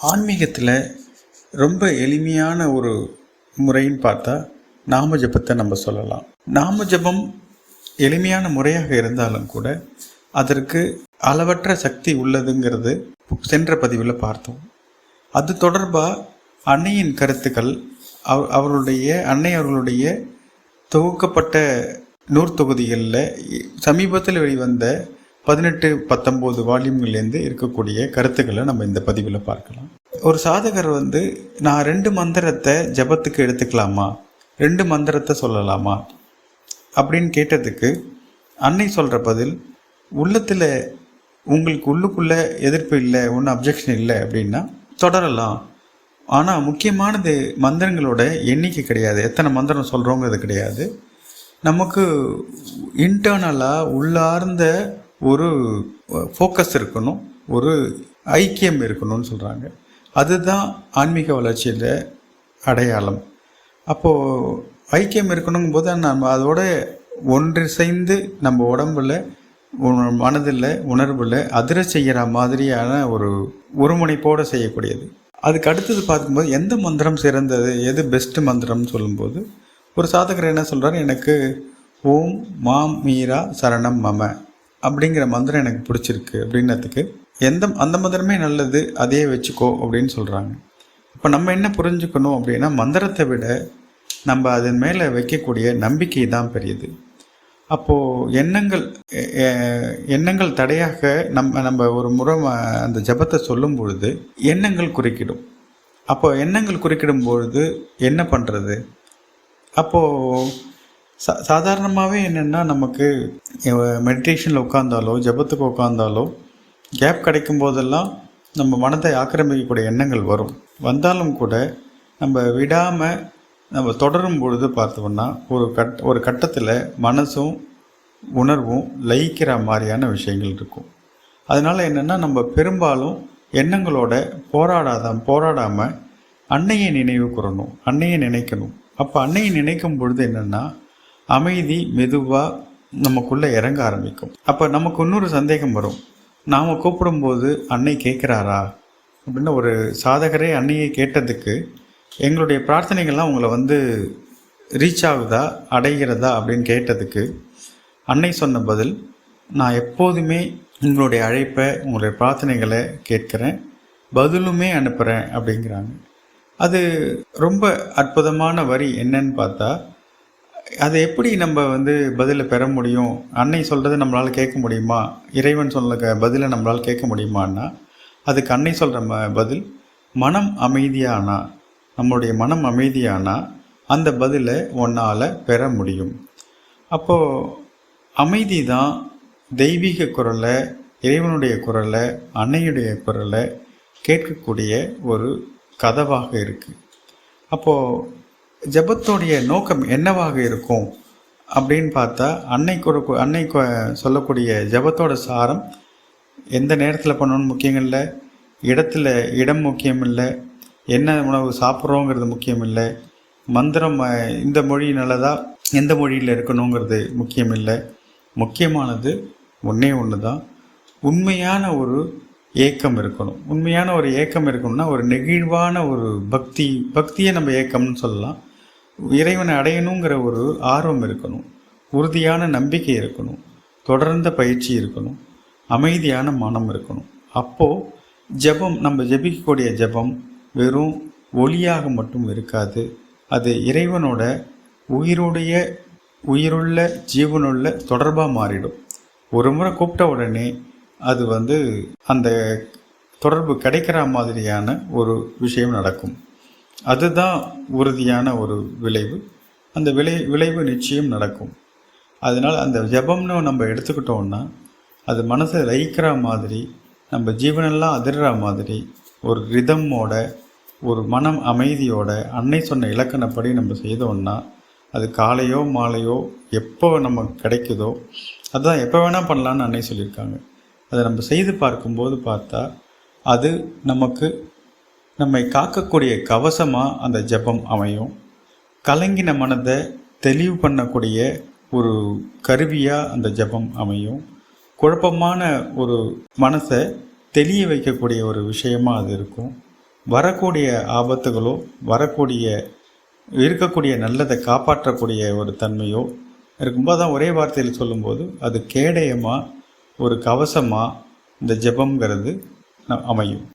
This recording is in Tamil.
ஆன்மீகத்தில் ரொம்ப எளிமையான ஒரு முறைன்னு பார்த்தா நாம ஜபத்தை நம்ம சொல்லலாம். நாம ஜபம் எளிமையான முறையாக இருந்தாலும் கூட அதற்கு அளவற்ற சக்தி உள்ளதுங்கிறது சென்ற பதிவில் பார்த்தோம். அது தொடர்பாக அன்னையின் கருத்துக்கள், அவர்களுடைய தொகுக்கப்பட்ட நூற்தொகுதிகளில் சமீபத்தில் வெளிவந்த 18-19 வால்யூம்லேருந்து இருக்கக்கூடிய கருத்துக்களை நம்ம இந்த பதிவில் பார்க்கலாம். ஒரு சாதகர் நான் 2 மந்திரத்தை ஜபத்துக்கு எடுத்துக்கலாமா, 2 மந்திரத்தை சொல்லலாமா அப்படின்னு கேட்டதுக்கு அன்னை சொல்கிற பதில், உள்ளத்தில் உங்களுக்கு உள்ளுக்குள்ளே எதிர்ப்பு இல்லை, ஒன்றும் அப்ஜெக்ஷன் இல்லை அப்படின்னா தொடரலாம். ஆனால் முக்கியமானது மந்திரங்களோட எண்ணிக்கை கிடையாது, எத்தனை மந்திரம் சொல்கிறோங்கிறது கிடையாது. நமக்கு இன்டர்னலாக உள்ளார்ந்த ஒரு ஃபோக்கஸ் இருக்கணும், ஒரு ஐக்கியம் இருக்கணும்னு சொல்கிறாங்க. அதுதான் ஆன்மீக வளர்ச்சியில் அடையாளம். அப்போது ஐக்கியம் இருக்கணுங்கும் போது நம்ம அதோட ஒன்று சேர்ந்து நம்ம உடம்பில், மனதில், உணர்வில் அதிர செய்கிற மாதிரியான ஒரு ஒருமுனைப்போடு செய்யக்கூடியது. அதுக்கு அடுத்தது பார்க்கும்போது எந்த மந்திரம் சிறந்தது, எது பெஸ்ட்டு மந்திரம்னு சொல்லும்போது ஒரு சாதகர் என்ன சொல்கிறார், எனக்கு ஓம் மாம் மீரா சரணம் மம அப்படிங்கிற மந்திரம் எனக்கு பிடிச்சிருக்கு அப்படின்னதுக்கு அந்த மந்திரமே நல்லது, அதே வச்சுக்கோ அப்படின்னு சொல்கிறாங்க. இப்போ நம்ம என்ன புரிஞ்சுக்கணும் அப்படின்னா, மந்திரத்தை விட நம்ம அதன் மேலே வைக்கக்கூடிய நம்பிக்கை தான் பெரியது. அப்போது எண்ணங்கள் தடையாக நம்ம ஒரு முறை அந்த ஜபத்தை சொல்லும் பொழுது எண்ணங்கள் குறுக்கிடும். அப்போ எண்ணங்கள் குறுக்கிடும் பொழுது என்ன பண்ணுறது? அப்போது சாதாரணமாகவே என்னென்னா, நமக்கு மெடிடேஷனில் உட்காந்தாலோ ஜபத்துக்கு உட்காந்தாலோ கேப் கிடைக்கும் போதெல்லாம் நம்ம மனதை ஆக்கிரமிக்கக்கூடிய எண்ணங்கள் வந்தாலும் கூட நம்ம விடாமல் நம்ம தொடரும் பொழுது பார்த்தோம்னா ஒரு கட்டத்தில் மனசும் உணர்வும் லயிக்கிற மாதிரியான விஷயங்கள் இருக்கும். அதனால் என்னென்னா, நம்ம பெரும்பாலும் எண்ணங்களோட போராடாமல் அன்னையை நினைவு கூறணும், அன்னையை நினைக்கணும். அப்போ அன்னையை நினைக்கும் பொழுது என்னென்னா, அமைதி மெதுவாக நமக்குள்ளே இறங்க ஆரம்பிக்கும். அப்போ நமக்கு இன்னொரு சந்தேகம் வரும், நாம் கூப்பிடும்போது அன்னை கேட்குறாரா அப்படின்னு. ஒரு சாதகரே அன்னையை கேட்டதுக்கு எங்களுடைய பிரார்த்தனைகள்லாம் உங்களை ரீச் ஆகுதா, அடைகிறதா அப்படின்னு கேட்டதுக்கு அன்னை சொன்ன பதில், நான் எப்போதுமே உங்களுடைய அழைப்பை, உங்களுடைய பிரார்த்தனைகளை கேட்குறேன், பதிலுமே அனுப்புகிறேன் அப்படிங்கிறாங்க. அது ரொம்ப அற்புதமான வரி. என்னன்னு பார்த்தா, அதை எப்படி நம்ம பதிலை பெற முடியும்? அன்னை சொல்கிறத நம்மளால் கேட்க முடியுமா? இறைவன் சொல்ல பதிலை நம்மளால் கேட்க முடியுமான்னா, அதுக்கு அன்னை சொல்கிற பதில், மனம் அமைதியானா, நம்மளுடைய மனம் அமைதியானா அந்த பதிலை உன்னால் பெற முடியும். அப்போது அமைதி தான் தெய்வீக குரலை, இறைவனுடைய குரலை, அன்னையுடைய குரலை கேட்கக்கூடிய ஒரு கதவாக இருக்குது. அப்போது ஜபத்தோடைய நோக்கம் என்னவாக இருக்கும் அப்படின்னு பார்த்தா, அன்னை சொல்லக்கூடிய ஜபத்தோட சாரம் எந்த நேரத்தில் பண்ணணும்னு முக்கியம் இல்லை, இடம் முக்கியம் இல்லை, என்ன உணவு சாப்பிட்றோங்கிறது முக்கியம் இல்லை, மந்திரம் இந்த மொழி நல்லதா, எந்த மொழியில் இருக்கணுங்கிறது முக்கியம் இல்லை. முக்கியமானது ஒன்று தான், உண்மையான ஒரு ஏக்கம் இருக்கணும். உண்மையான ஒரு ஏக்கம் இருக்கணும்னா ஒரு நெகிழ்வான ஒரு பக்தியை நம்ம ஏக்கம்னு சொல்லலாம். இறைவனை அடையணுங்கிற ஒரு ஆர்வம் இருக்கணும், உறுதியான நம்பிக்கை இருக்கணும், தொடர்ந்த பயிற்சி இருக்கணும், அமைதியான மனம் இருக்கணும். அப்போது ஜபம், நம்ம ஜபிக்கக்கூடிய ஜபம் வெறும் ஒளியாக மட்டும் இருக்காது, அது இறைவனோட உயிருள்ள ஜீவனுள்ள தொடர்பாக மாறிடும். ஒரு முறை கூப்பிட்ட உடனே அது அந்த தொடர்பு கிடைக்கிற மாதிரியான ஒரு விஷயம் நடக்கும். அதுதான் உறுதியான ஒரு விளைவு. அந்த விளைவு நிச்சயம் நடக்கும். அதனால் அந்த ஜபம்னு நம்ம எடுத்துக்கிட்டோம்னா, அது மனசை லயிக்கிற மாதிரி, நம்ம ஜீவனெல்லாம் அதிர்ற மாதிரி, ஒரு ரிதம்மோட, ஒரு மனம் அமைதியோட அன்னை சொன்ன இலக்கணப்படி நம்ம செய்தோம்னா, அது காலையோ மாலையோ எப்போ நமக்கு கிடைக்குதோ அதுதான் எப்போ வேணால் பண்ணலான்னு அன்னை சொல்லியிருக்காங்க. அதை நம்ம செய்து பார்க்கும்போது பார்த்தா அது நம்மை காக்கக்கூடிய கவசமாக அந்த ஜபம் அமையும். கலங்கின மனதை தெளிவு பண்ணக்கூடிய ஒரு கருவியாக அந்த ஜபம் அமையும். குழப்பமான ஒரு மனசை தெளிய வைக்கக்கூடிய ஒரு விஷயமாக அது இருக்கும். வரக்கூடிய ஆபத்துகளோ வரக்கூடிய இருக்கக்கூடிய நல்லதை காப்பாற்றக்கூடிய ஒரு தன்மையோ இருக்கும்போது தான் ஒரே வார்த்தையில் சொல்லும்போது அது கேடயமாக ஒரு கவசமாக இந்த ஜெபம்ங்கிறது அமையும்.